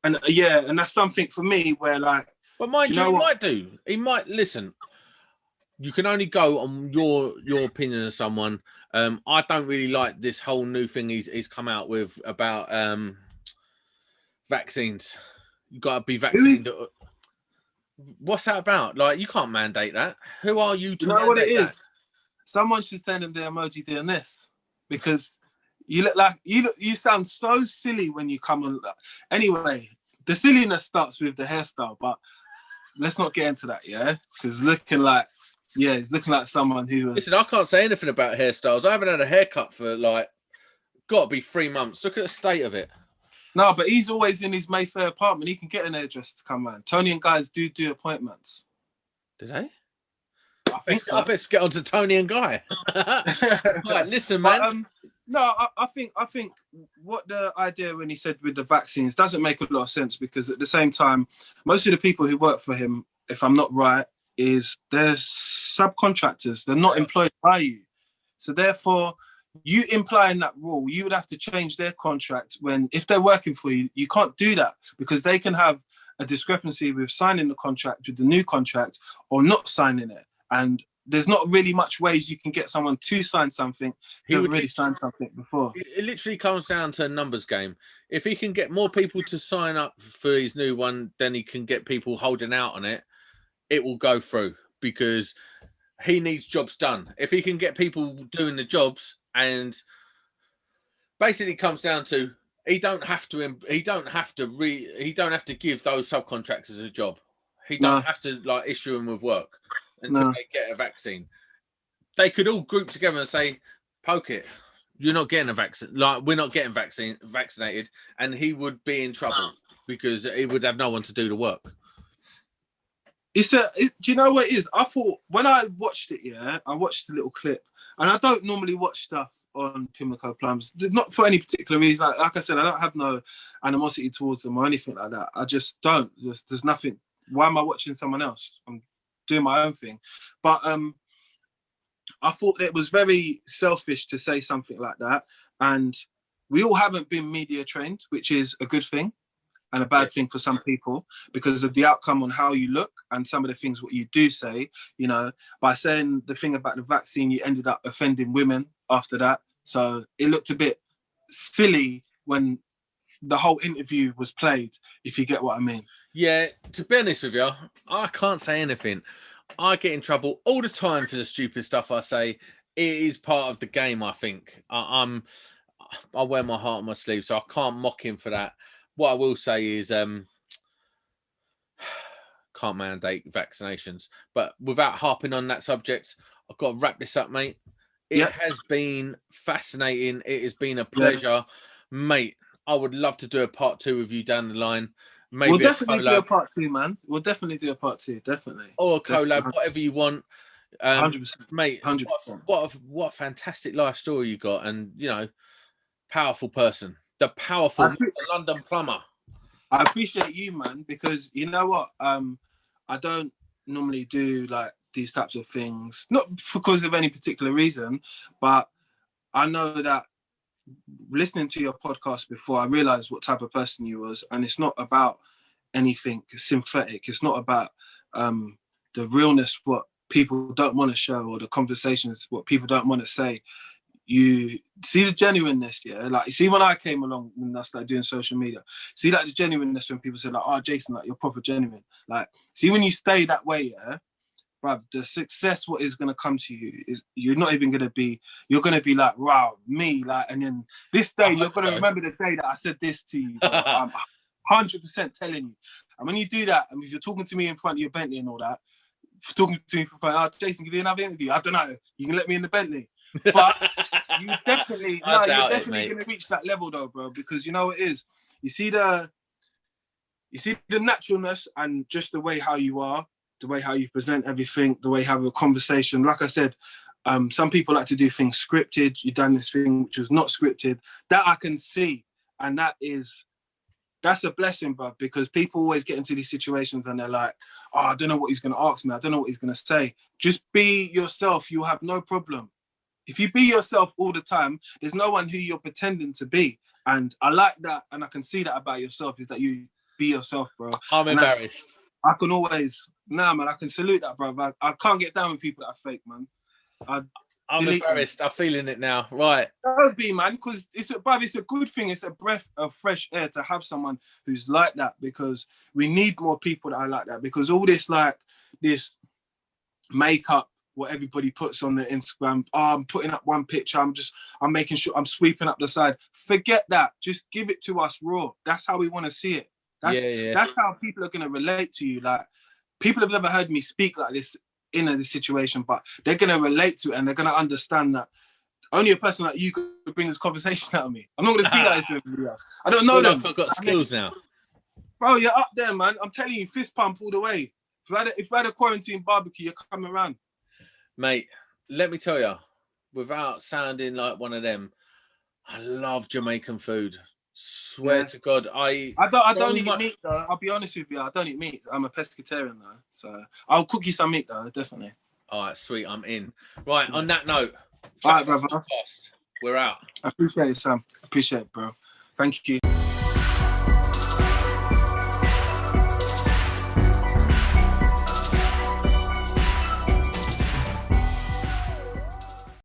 And yeah, and that's something for me where like, but mind you, he might do. He might listen. You can only go on your opinion of someone. I don't really like this whole new thing he's come out with about vaccines. You got to be vaccinated. What's that about? Like, you can't mandate that. Who are you to mandate what it is? Someone should send him the emoji doing this, because you look like you sound so silly when you come on. Anyway, the silliness starts with the hairstyle, but let's not get into that, yeah? Because he's looking like someone who was... Listen, I can't say anything about hairstyles. I haven't had a haircut for like, got to be 3 months. Look at the state of it. No, but he's always in his Mayfair apartment. He can get an hairdresser to come around. Tony and guys do appointments. Do they? I think so. I best get on to Tony and Guy. Right, listen, man. No, I think what the idea when he said with the vaccines doesn't make a lot of sense, because at the same time, most of the people who work for him, if I'm not right, is they're subcontractors. They're not employed by you. So therefore, you implying that rule, you would have to change their contract when, if they're working for you, you can't do that, because they can have a discrepancy with signing the contract with the new contract or not signing it. And there's not really much ways you can get someone to sign something who really signed something before. It literally comes down to a numbers game. If he can get more people to sign up for his new one than he can get people holding out on it, it will go through, because he needs jobs done. If he can get people doing the jobs, and basically comes down to he don't have to give those subcontractors a job. He don't have to like issue them with work. until they get a vaccine. They could all group together and say, poke it. You're not getting a vaccine. Like, we're not getting vaccinated. And he would be in trouble because he would have no one to do the work. Do you know what it is? I thought when I watched it, I watched a little clip, and I don't normally watch stuff on Pimlico Plums, not for any particular reason. Like I said, I don't have no animosity towards them or anything like that. I just don't. There's nothing. Why am I watching someone else? I'm doing my own thing. But I thought it was very selfish to say something like that. And we all haven't been media trained, which is a good thing and a bad thing for some people because of the outcome on how you look and some of the things what you do say. You know, by saying the thing about the vaccine, you ended up offending women after that. So it looked a bit silly when the whole interview was played, if you get what I mean. Yeah, to be honest with you, I can't say anything. I get in trouble all the time for the stupid stuff I say. It is part of the game, I think. I wear my heart on my sleeve, so I can't mock him for that. What I will say is can't mandate vaccinations. But without harping on that subject, I've got to wrap this up, mate. It has been fascinating. It has been a pleasure. Mate, I would love to do a part 2 with you down the line. Maybe we'll definitely do a part 2, man. We'll definitely do a part 2, definitely. Or a collab, whatever you want. 100%. Mate, 100%. What a fantastic life story you got. And, you know, powerful person. The powerful London Plumber. I appreciate you, man, because you know what? I don't normally do like these types of things, not because of any particular reason, but I know that listening to your podcast before, I realized what type of person you was, and it's not about anything synthetic. It's not about the realness, what people don't want to show, or the conversations, what people don't want to say. You see the genuineness, like you see when I came along and I started doing social media, see like the genuineness when people say like, oh Jason, like you're proper genuine. Like see when you stay that way, bruv, the success what is gonna come to you is you're not even gonna be, you're gonna be like, wow, me, like, and then this day you're gonna remember the day that I said this to you. I'm 100% telling you. And when you do that, and if you're talking to me in front of your Bentley and all that, talking to me for fun, oh Jason, give you another interview. I don't know, you can let me in the Bentley. But you're definitely going to reach that level though, bro, because you know what it is. You see the naturalness and just the way how you are, the way how you present everything, the way you have a conversation. Like I said, some people like to do things scripted. You've done this thing which was not scripted. That I can see, and that's a blessing, bro, because people always get into these situations and they're like, oh, I don't know what he's going to ask me. I don't know what he's going to say. Just be yourself. You'll have no problem. If you be yourself all the time, there's no one who you're pretending to be. And I like that, and I can see that about yourself, is that you be yourself, bro. I'm embarrassed. I can always, man, I can salute that, bro. I can't get down with people that are fake, man. I'm embarrassed. I'm feeling it now. Right. Don't be, man, because it's a good thing. It's a breath of fresh air to have someone who's like that, because we need more people that are like that, because all this, like, this makeup, what everybody puts on their Instagram. Oh, I'm putting up one picture. I'm making sure I'm sweeping up the side. Forget that. Just give it to us raw. That's how we want to see it. That's how people are going to relate to you. Like, people have never heard me speak like this in this situation, but they're going to relate to it, and they're going to understand that only a person like you could bring this conversation out of me. I'm not going to speak like this to everybody else. I don't know them. I've got skills now. Bro, you're up there, man. I'm telling you, fist pump all the way. If I had a quarantine barbecue, you're coming around. Mate, let me tell you, without sounding like one of them, I love Jamaican food. Swear to God, I don't eat meat though. I'll be honest with you, I don't eat meat. I'm a pescatarian though, so I'll cook you some meat though, definitely. All right, sweet, I'm in. Right, on that note, all right, brother. We're out. I appreciate it, Sam. Appreciate it, bro. Thank you.